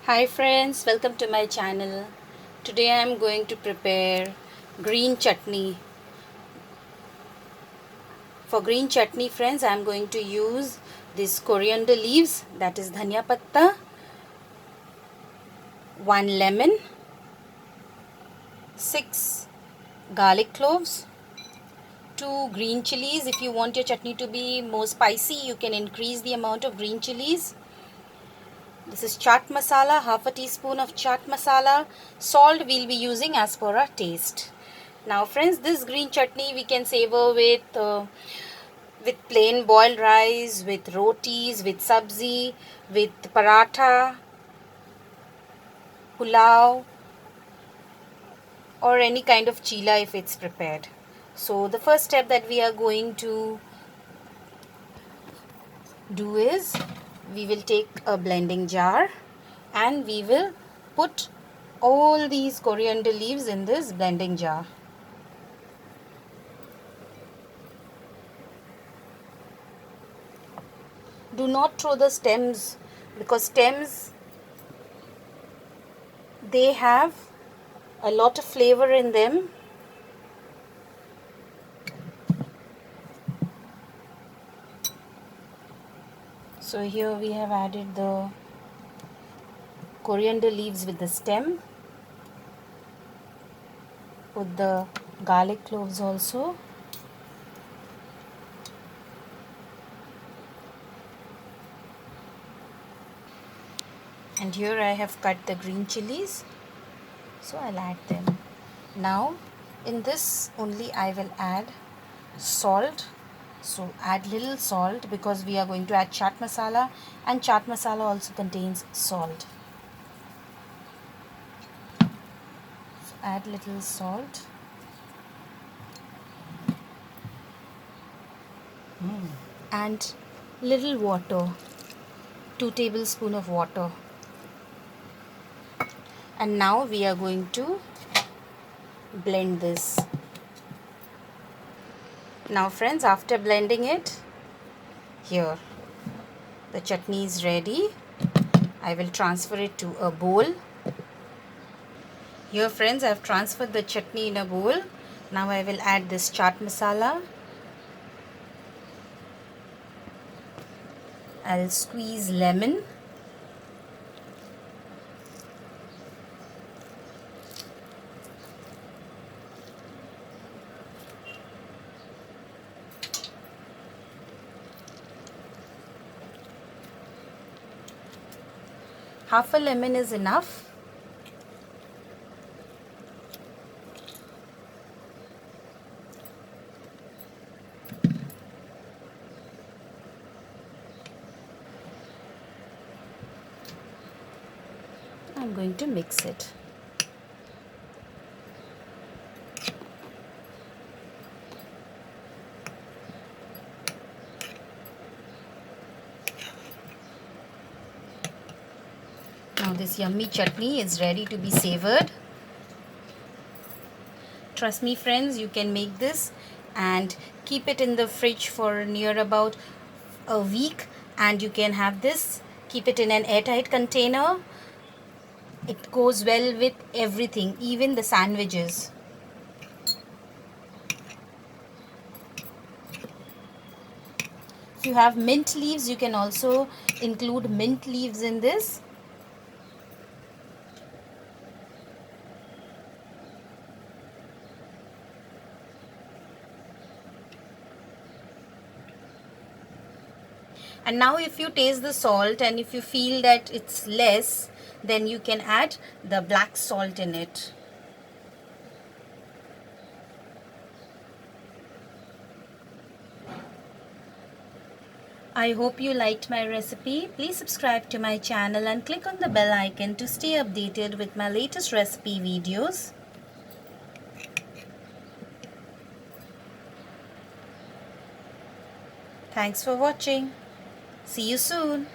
Hi friends, welcome to my channel. Today I am going to prepare green chutney. For green chutney friends, I am going to use this coriander leaves, that is dhaniya patta, 1 lemon, 6 garlic cloves, 2 green chillies. If you want your chutney to be more spicy, you can increase the amount of green chillies. This is chaat masala, half a teaspoon of chaat masala. Salt we'll be using as per our taste. Now friends, this green chutney we can savor with plain boiled rice, with rotis, with sabzi, with paratha, pulao, or any kind of chilla if it's prepared. So the first step that we are going to do is we will take a blending jar and we will put all these coriander leaves in this blending jar. Do not throw the stems, because stems, they have a lot of flavor in them. So here we have added the coriander leaves with the stem. Put the garlic cloves also. And here I have cut the green chilies. So I'll add them. Now in this only I will add salt. So add little salt because we are going to add chaat masala, and chaat masala also contains salt. So add little salt. And little water, 2 tablespoons of water. And now we are going to blend this. Now friends, after blending it, here the chutney is ready. I will transfer it to a bowl. Here friends, I have transferred the chutney in a bowl. Now I will add this chaat masala. I'll squeeze lemon. Half a lemon is enough. I'm going to mix it. Now this yummy chutney is ready to be savored. Trust me friends, you can make this and keep it in the fridge for near about a week, and you can have this, keep it in an airtight container. It goes well with everything, even the sandwiches. If you have mint leaves, you can also include mint leaves in this. And now if you taste the salt and if you feel that it's less, then you can add the black salt in it. I hope you liked my recipe. Please subscribe to my channel and click on the bell icon to stay updated with my latest recipe videos. Thanks for watching. See you soon.